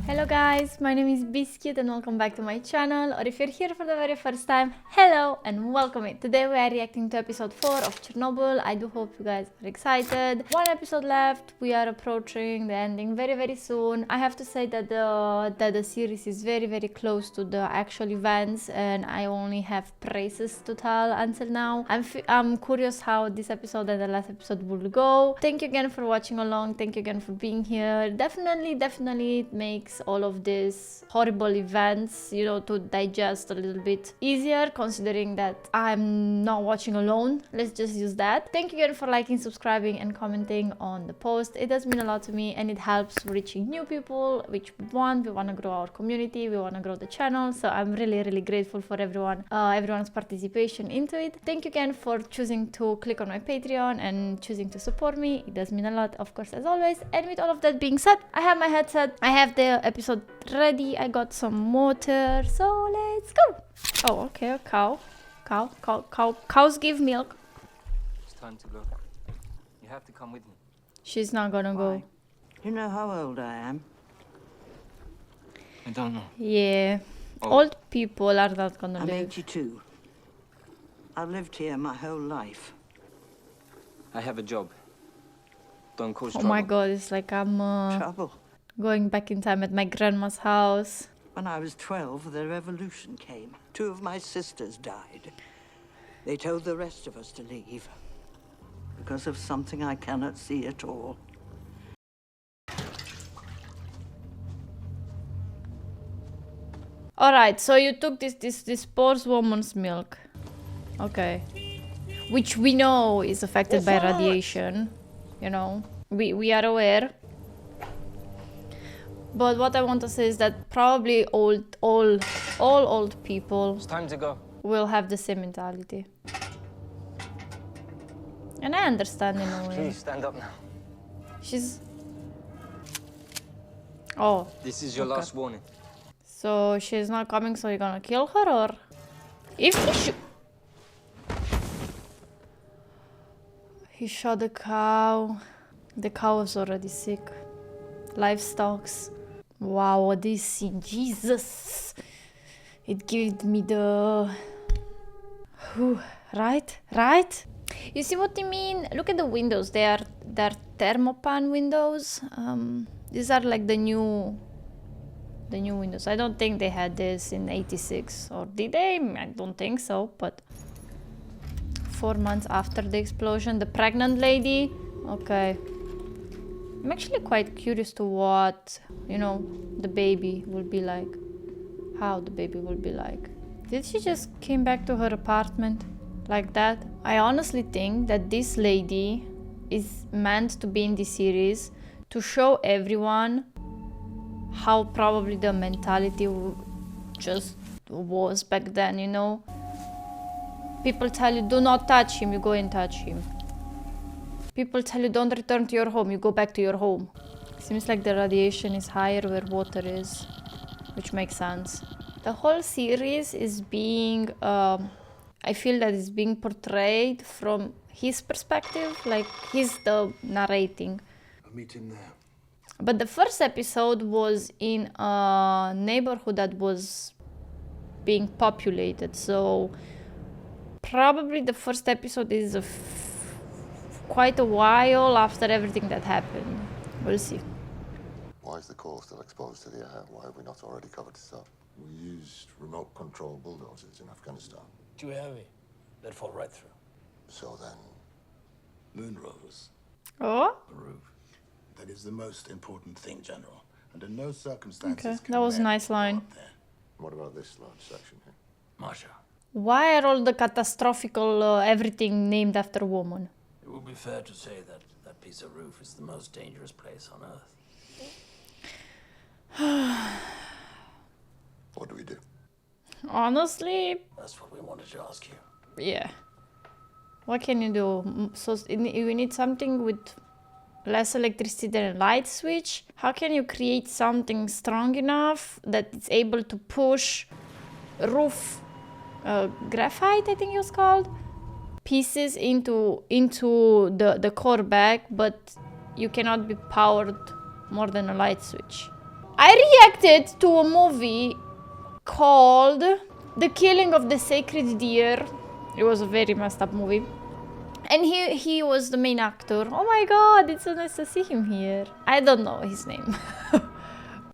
Hello guys, my name is Biscuit and welcome back to my channel, or if you're here for the very first time, hello and welcome it. Today we are reacting to episode 4 of Chernobyl. I do hope you guys are excited. One episode left, we are approaching the ending very soon. I have to say that the series is very close to the actual events and I only have praises to tell until now. I'm curious how this episode and the last episode will go. Thank you again for watching along, thank you again for being here. Definitely it makes all of these horrible events, you know, to digest a little bit easier, considering that I'm not watching alone. Let's just use that. Thank you again for liking, subscribing and commenting on the post. It does mean a lot to me and it helps reaching new people, which we want to grow our community, we want to grow the channel, so I'm really grateful for everyone's participation into it. Thank you again for choosing to click on my Patreon and choosing to support me. It does mean a lot, of course, as always. And with all of that being said, I have my headset, I have the episode ready, I got some water, so let's go. Oh, okay, a cow. Cows give milk. It's time to go. You have to come with me. She's not gonna go. You know how old I am? I don't know. Yeah. Oh. Old people are not gonna I'm live. 82. I've lived here my whole life. I have a job. Don't cause Oh trouble. my god, it's like I'm Trouble. going back in time at my grandma's house. When I was 12, the revolution came. 2 of my sisters died. They told the rest of us to leave. Because of something I cannot see at all. Alright, so you took this poor woman's milk. Okay. Which we know is affected by radiation. You know. We are aware. But what I want to say is that probably all old people It's time to go. will have the same mentality. And I understand in a way. Please stand up now. She's... Oh. This is your Okay. last warning. So she's not coming, so you're gonna kill her, or... If he shoot... He shot the cow. The cow was already sick. Livestocks. Wow, this scene, Jesus! It gave me the... Whew, right? You see what I mean? Look at the windows. They're thermopan windows. These are like the new windows. I don't think they had this in '86, or did they? I don't think so. But 4 months after the explosion, the pregnant lady. Okay. I'm actually quite curious to what, you know, the baby will be like. How the baby will be like. Did she just came back to her apartment like that? I honestly think that this lady is meant to be in this series to show everyone how probably the mentality just was back then, you know? People tell you, do not touch him, you go and touch him. People tell you, don't return to your home, you go back to your home. Seems like the radiation is higher where water is, which makes sense. The whole series is being, I feel that it's being portrayed from his perspective, like he's the narrating. I'll meet him there. But the first episode was in a neighborhood that was being populated, so probably the first episode is quite a while after everything that happened. We'll see. Why is the core still exposed to the air? Why have we not already covered this up? We used remote control bulldozers in Afghanistan. Too heavy. They'd fall right through. So then, Moon rovers. Oh, The roof. That is the most important thing, General. Under no circumstances okay, can that was a men nice go line. up there. what about this large section here? Masha, Why are all the catastrophical everything named after a woman? it would be fair to say that that piece of roof is the most dangerous place on Earth. What do we do? Honestly, That's what we wanted to ask you. yeah. What can you do? So you need something with less electricity than a light switch. How can you create something strong enough that it's able to push roof graphite, I think it was called, pieces into the core bag, but you cannot be powered more than a light switch. I reacted to a movie called The Killing of the Sacred Deer. It was a very messed up movie. And he was the main actor. Oh my god, it's so nice to see him here. I don't know his name.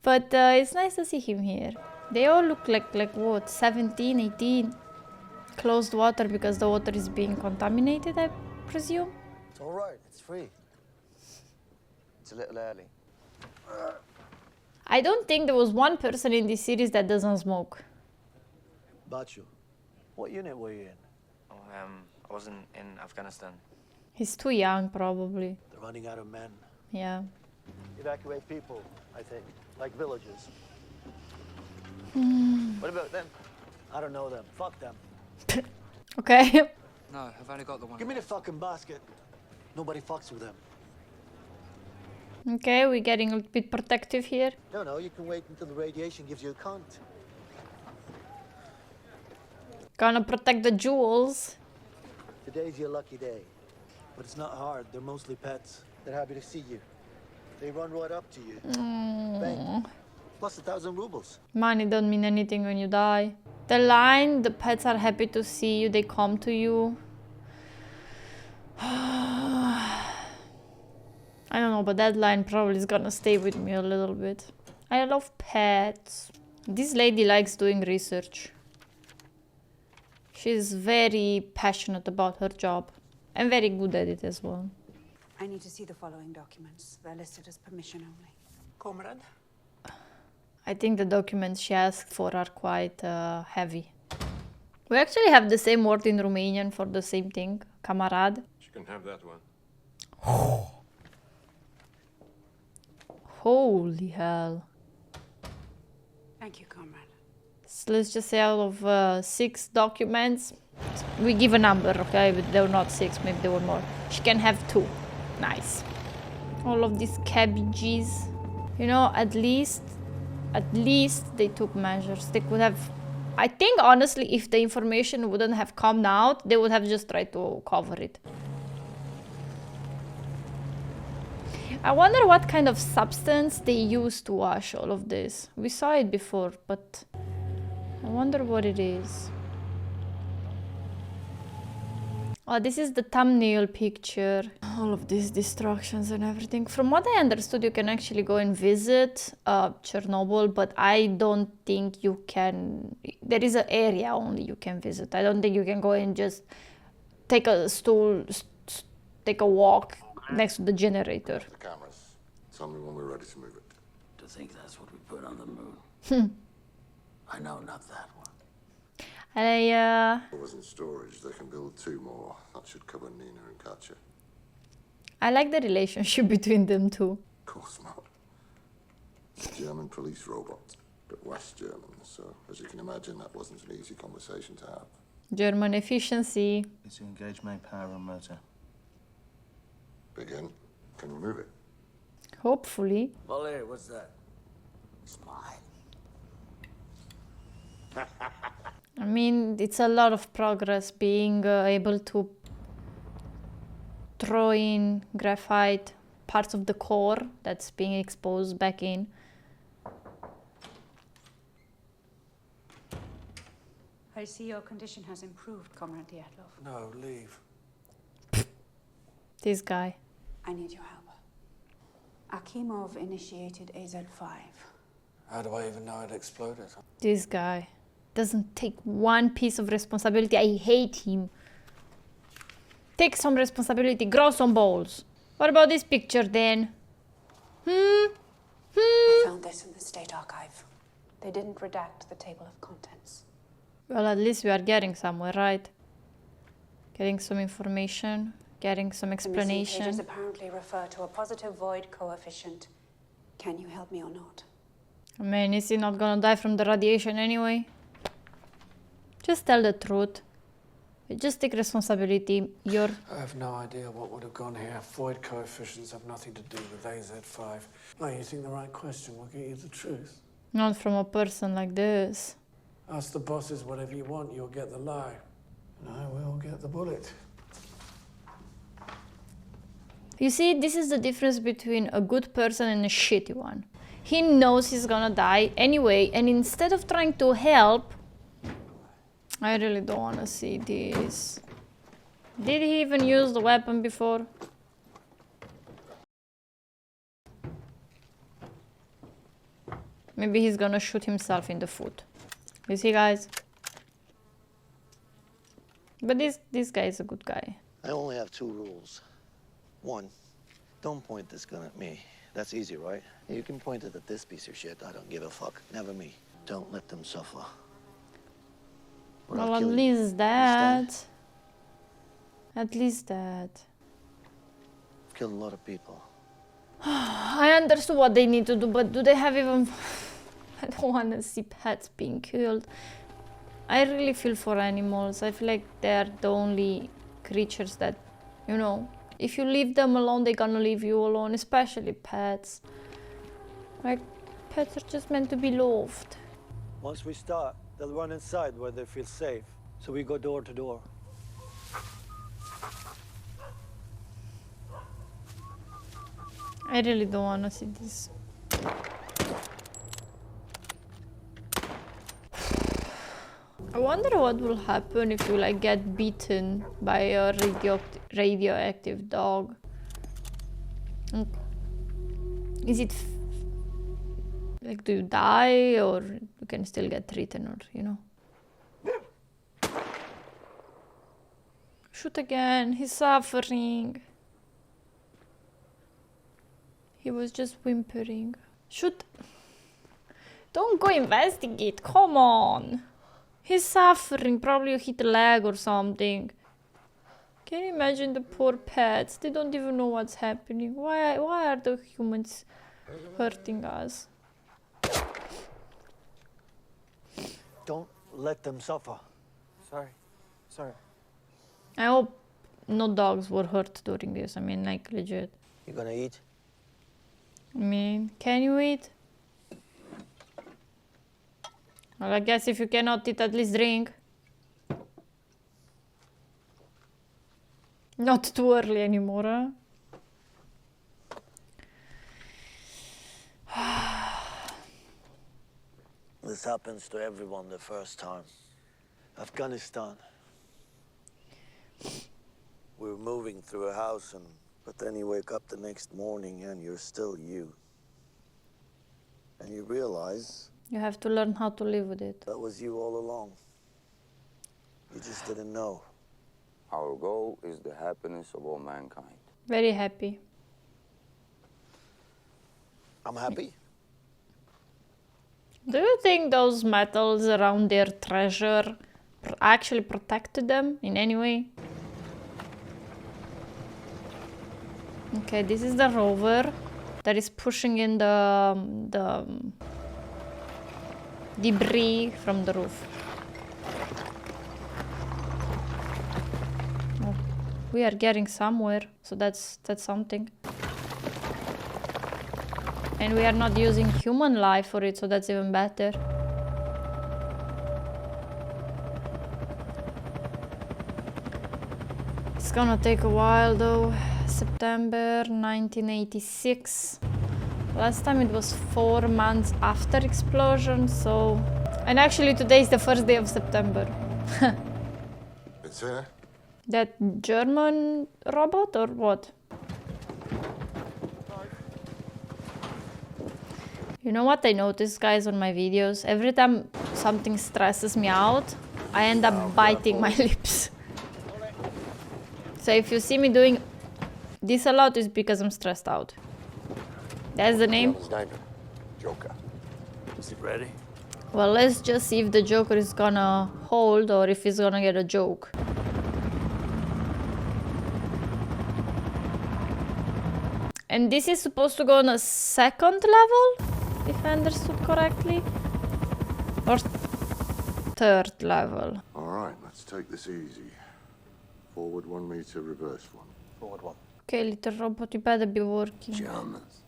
But it's nice to see him here. They all look like what, 17, 18? Closed water because the water is being contaminated, I presume? It's all right. It's free. It's a little early. I don't think there was one person in this series that doesn't smoke. Bachu, what unit were you in? Oh, I wasn't in Afghanistan. He's too young, probably. They're running out of men. Yeah. Evacuate people, I think, like villagers. What about them? I don't know them. Fuck them. Okay. No, I've only got the one. Give me the fucking basket. Nobody fucks with them. Okay, we're getting a little bit protective here. No, you can wait until the radiation gives you a cunt. Gonna protect the jewels. Today's your lucky day. But it's not hard. They're mostly pets. They're happy to see you. They run right up to you. Bang. Plus 1,000 rubles. Money don't mean anything when you die. The line, the pets are happy to see you, they come to you. I don't know, but that line probably is gonna stay with me a little bit. I love pets. This lady likes doing research. She's very passionate about her job and very good at it as well. I need to see the following documents. They're listed as permission only. Comrade? I think the documents she asked for are quite heavy. We actually have the same word in Romanian for the same thing, camarad. You can have that one. Holy hell. Thank you, comrade. So let's just say out of 6 documents, we give a number, okay? But they were not 6, maybe they were more. She can have 2. Nice. All of these cabbages. You know, at least they took measures. They could have... I think, honestly, if the information wouldn't have come out, they would have just tried to cover it. I wonder what kind of substance they use to wash all of this. We saw it before, but I wonder what it is. Oh, this is the thumbnail picture. All of these destructions and everything. From what I understood, you can actually go and visit Chernobyl, but I don't think you can... There is an area only you can visit. I don't think you can go and just take a stool, take a walk next to the generator. The cameras. Tell me when we're ready to move it. To think that's what we put on the moon. I know, not that one. It was in storage. They can build 2 more. That should cover Nina and Katya. I like the relationship between them two. Of course not. It's a German police robot, but West German, so as you can imagine, that wasn't an easy conversation to have. German efficiency. It's to engage main power and motor. Begin. Can we move it? Hopefully. Valerie, what's that? Smile. I mean, it's a lot of progress being able to throw in graphite parts of the core that's being exposed back in. I see your condition has improved, Comrade Dyatlov. No, leave. This guy. I need your help. Akimov initiated AZ-5. How do I even know it exploded? This guy doesn't take one piece of responsibility. I hate him. Take some responsibility, grow some balls. What about this picture then? I found this in the State Archive. They didn't redact the table of contents. Well, at least we are getting somewhere, right? Getting some information, getting some The missing explanation. pages apparently refer to a positive void coefficient. Can you help me or not? I mean, is he not gonna die from the radiation anyway? Just tell the truth. Just take responsibility. You're... I have no idea what would have gone here. Void coefficients have nothing to do with AZ-5. No, you think the right question will get you the truth. Not from a person like this. Ask the bosses whatever you want, you'll get the lie. And I will get the bullet. You see, this is the difference between a good person and a shitty one. He knows he's gonna die anyway, and instead of trying to help, I really don't wanna see this. Did he even use the weapon before? Maybe he's gonna shoot himself in the foot. You see, guys? But this guy is a good guy. I only have 2 rules. 1, don't point this gun at me. That's easy, right? You can point it at this piece of shit. I don't give a fuck. Never me. Don't let them suffer. Or I'll Well, at kill you. least that. Understand? At least that. I've killed a lot of people. I understood what they need to do, but do they have even... I don't want to see pets being killed. I really feel for animals. I feel like they're the only creatures that, you know, if you leave them alone, they're gonna leave you alone, especially pets. Like, pets are just meant to be loved. Once we start, they'll run inside where they feel safe. So we go door to door. I really don't want to see this. I wonder what will happen if you like get bitten by a radioactive dog. Is it like, do you die, or you can still get treated, or you know? Shoot again, he's suffering. He was just whimpering. Shoot. Don't go investigate, come on. He's suffering, probably you hit a leg or something. Can you imagine the poor pets? They don't even know what's happening. Why are the humans hurting us? Don't let them suffer. Sorry. I hope no dogs were hurt during this. I mean, like, legit. You gonna eat? I mean, can you eat? Well, I guess if you cannot eat, at least drink. Not too early anymore, huh? This happens to everyone the first time. Afghanistan. We were moving through a house, but then you wake up the next morning and you're still you. And you realize You have to learn how to live with it. that was you all along. You just didn't know. Our goal is the happiness of all mankind. Very happy. I'm happy. Do you think those metals around their treasure actually protected them in any way? Okay, this is the rover that is pushing in the debris from the roof. Oh, we are getting somewhere, so that's something. And we are not using human life for it, so that's even better. It's gonna take a while though. September 1986. Last time it was 4 months after explosion, so... And actually today is the first day of September. It's here. That German robot or what? You know what I notice, guys, on my videos? Every time something stresses me out, I end up biting my lips. So if you see me doing this a lot, it's because I'm stressed out. That's the name? Joker. Is it ready? Well, let's just see if the Joker is gonna hold or if he's gonna get a joke. And this is supposed to go on a second level, if I understood correctly? Or third level? All right, let's take this easy. Forward 1 meter, reverse 1. Forward 1. Okay, little robot, you better be working. Germans.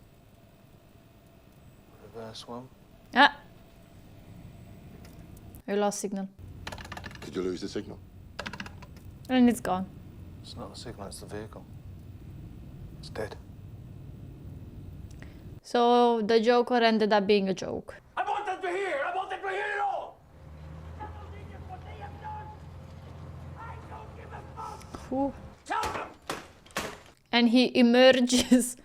Reverse 1. Ah! We lost signal. Did you lose the signal? And it's gone. It's not the signal, it's the vehicle. It's dead. So the Joker ended up being a joke. I want them to hear! I want them to hear it all! Whew. Tell them! And he emerges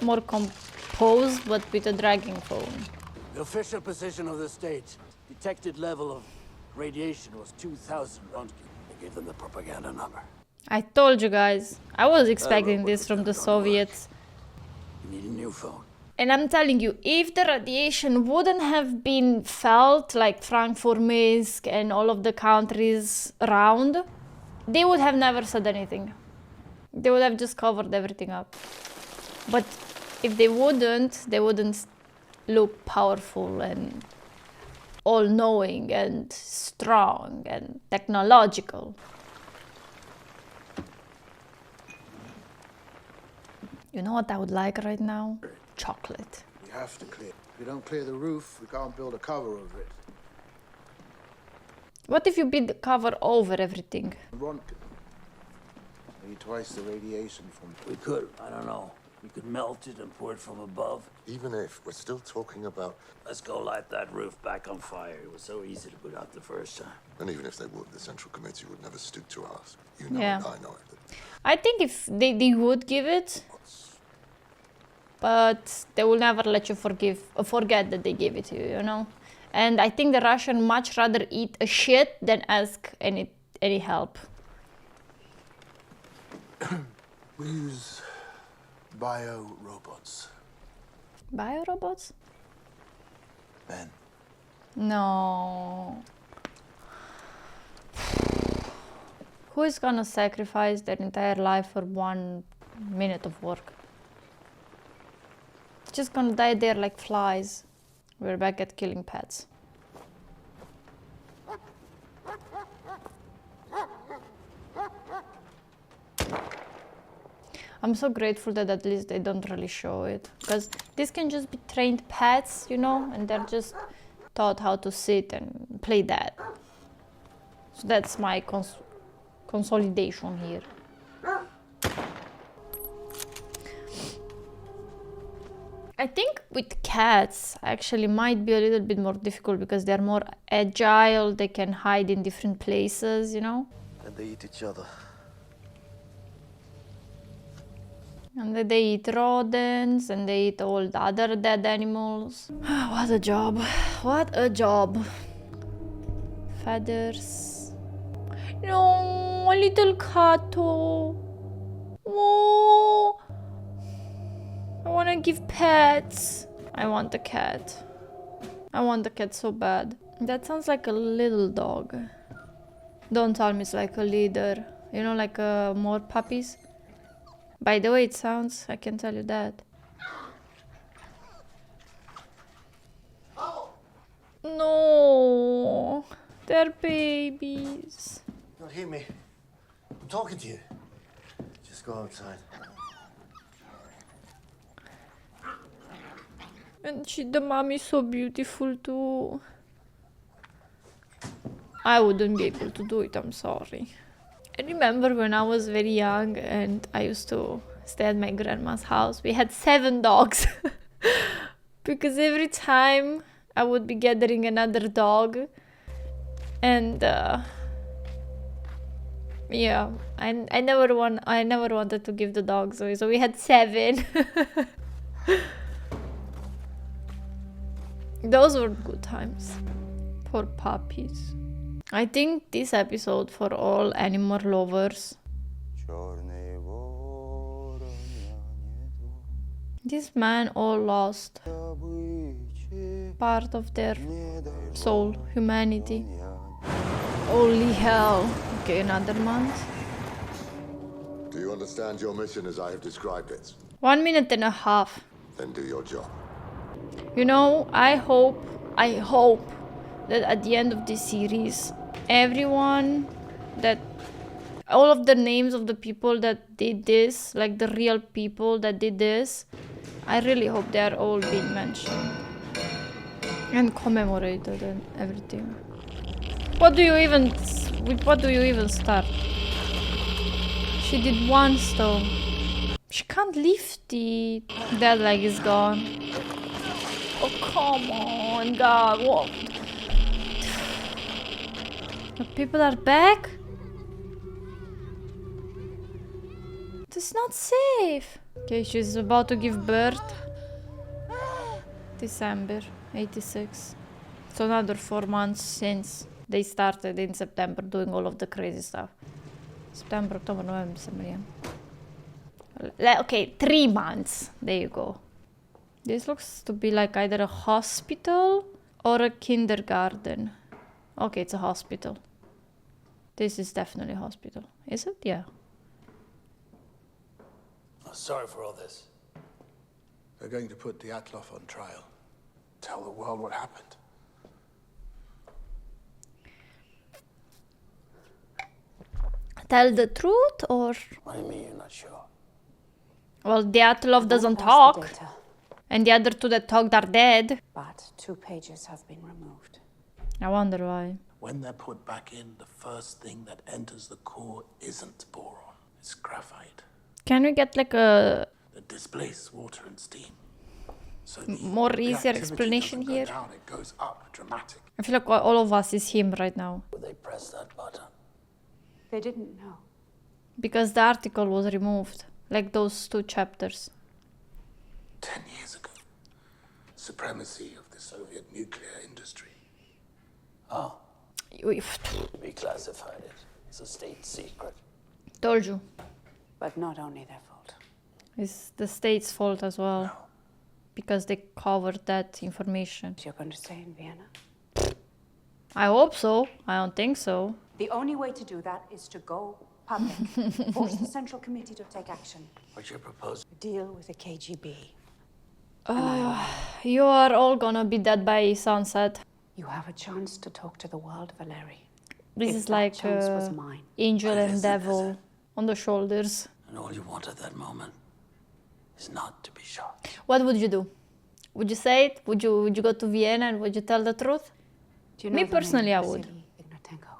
more composed, but with a dragging phone. The official position of the state. Detected level of radiation was 2,000 Rontgen. They gave them the propaganda number. I told you guys, I was expecting this from the Soviets. You need a new phone. And I'm telling you, if the radiation wouldn't have been felt like Frankfurt, Minsk, and all of the countries around, they would have never said anything. They would have just covered everything up. But if they wouldn't look powerful and all-knowing and strong and technological. You know what I would like right now? Chocolate. We have to clear. If we don't clear the roof, we can't build a cover over it. What if you build the cover over everything? Rontgen. Maybe twice the radiation from... We could, I don't know. We could melt it and pour it from above. Even if we're still talking about... Let's go light that roof back on fire. It was so easy to put out the first time. And even if they would, the Central Committee would never stoop to ask. You know Yeah. it, I know it. I think if they would give it, but they will never let you forget that they gave it to you, you know? And I think the Russian much rather eat a shit than ask any help. We use bio-robots. Bio-robots? Ben. No. Who is gonna sacrifice their entire life for 1 minute of work? Just gonna die there like flies. We're back at killing pets. I'm so grateful that at least they don't really show it, because these can just be trained pets, you know, and they're just taught how to sit and play that. So that's my consolidation here. I think with cats actually might be a little bit more difficult because they're more agile, they can hide in different places, you know? And they eat each other. And then they eat rodents and they eat all the other dead animals. What a job. What a job. Feathers. No, a little cat. Oh. I want to give pets. I want a cat. I want a cat so bad. That sounds like a little dog. Don't tell me it's like a leader. You know, like more puppies. By the way it sounds, I can tell you that. No, they're babies. You don't hear me. I'm talking to you. Just go outside. And the mom is so beautiful too. I wouldn't be able to do it, I'm sorry. I remember when I was very young and I used to stay at my grandma's house. We had 7 dogs. Because every time I would be gathering another dog. And yeah, I never wanted to give the dogs away. So we had 7. Those were good times for puppies. I think this episode for all animal lovers. These men all lost part of their soul, humanity. Holy hell. Okay, another month. Do you understand your mission as I have described it? 1 minute and a half. Then do your job. You know, I hope that at the end of this series, all of the names of the people that did this, like the real people that did this, I really hope they are all being mentioned and commemorated and everything. With what do you even start? She did 1 stone. She can't lift the... That leg is gone. Oh, come on, God. What? The people are back? It's not safe. Okay, she's about to give birth. December 86. So another 4 months since they started in September doing all of the crazy stuff. September, October, November, December, yeah. Okay, 3 months. There you go. This looks to be like either a hospital or a kindergarten. Okay, it's a hospital. This is definitely a hospital. Is it? Yeah. Oh, sorry for all this. They're going to put Dyatlov on trial. Tell the world what happened. Tell the truth or... What do you mean you're not sure? Well, Dyatlov doesn't talk. And the other two that talked are dead. But 2 pages have been removed. I wonder why. When they're put back in, the first thing that enters the core isn't boron. It's graphite. Can we get like a... That displace water and steam. So more easier explanation here? Down, it goes up dramatic. I feel like all of us is him right now. Would they press that button? They didn't know. Because the article was removed. Like those 2 chapters. 10 years ago. Supremacy of the Soviet nuclear industry. Oh. Reclassified it. It's a state secret. Told you. But not only their fault. It's the state's fault as well. No. Because they covered that information. You're going to stay in Vienna? I hope so. I don't think so. The only way to do that is to go public. Force the Central Committee to take action. What's your proposal? Deal with the KGB. You are all gonna be dead by sunset. You have a chance to talk to the world, Valerie. This If is that like chance was mine. angel and devil on the shoulders. And all you want at that moment is not to be shot. What would you do? Would you say it? Would you go to Vienna and would you tell the truth? Do you know Me the name personally, of I the would. city, Ignatenko?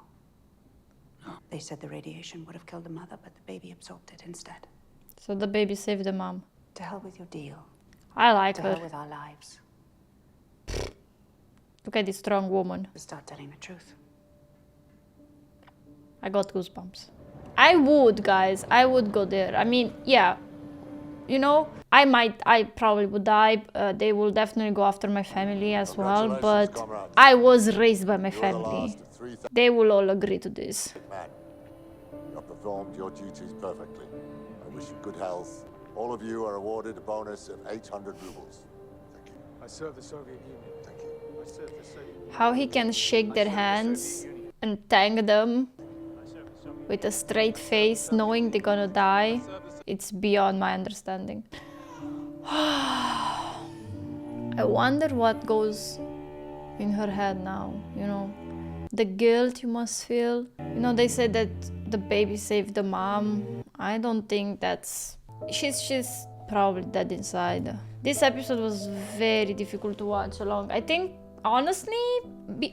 No. They said the radiation would have killed the mother, but the baby absorbed it instead. So the baby saved the mom. To hell with your deal. I like To her. hell with our lives. Look at this strong woman. To start telling the truth. I got goosebumps. I would, guys. I would go there. I mean, yeah. You know, I probably would die. They will definitely go after my family as well. But comrades. I was raised by my You're the family. last of 3,000 They will all agree to this. men. You have performed your duties perfectly. I wish you good health. All of you are awarded a bonus of 800 rubles. Thank you. I served the Soviet Union. Thank you. I served the Soviet Union. How he can shake their hands and thank them with a straight face, knowing they're gonna die, it's beyond my understanding. I wonder what goes in her head now, you know. The guilt you must feel. You know, they said that the baby saved the mom. I don't think that's... She's probably dead inside. This episode was very difficult to watch along. I think, honestly,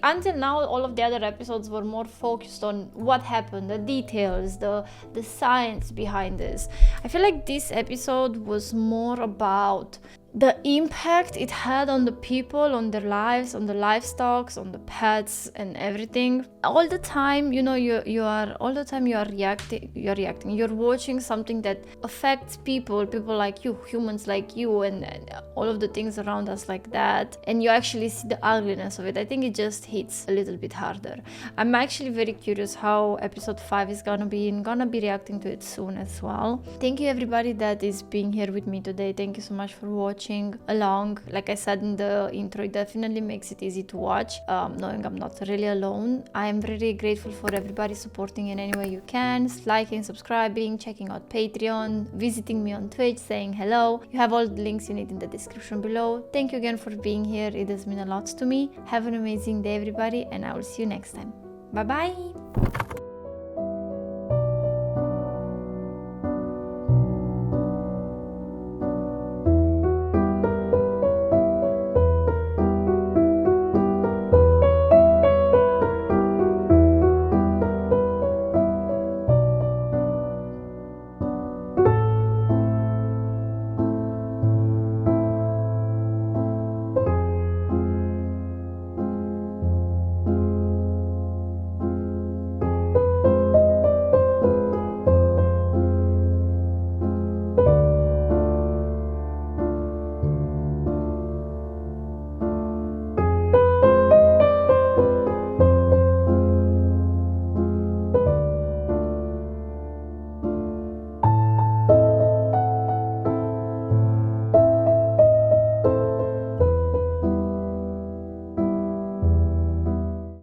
until now, all of the other episodes were more focused on what happened, the details, the science behind this. I feel like this episode was more about the impact it had on the people, on their lives, on the livestock, on the pets and everything. All the time, you know, you are reacting, you're watching something that affects people like you, humans like you, and all of the things around us like that, and you actually see the ugliness of it. I think it just hits a little bit harder. I'm actually very curious how episode 5 is gonna be, and gonna be reacting to it soon as well. Thank you everybody that is being here with me today. Thank you so much for watching along. Like I said in the intro, it definitely makes it easy to watch, knowing I'm not really alone. I am very grateful for everybody supporting in any way you can, liking, subscribing, checking out Patreon, visiting me on Twitch, saying hello. You have all the links you need in the description below. Thank you again for being here. It does mean a lot to me. Have an amazing day everybody, and I will see you next time. Bye bye.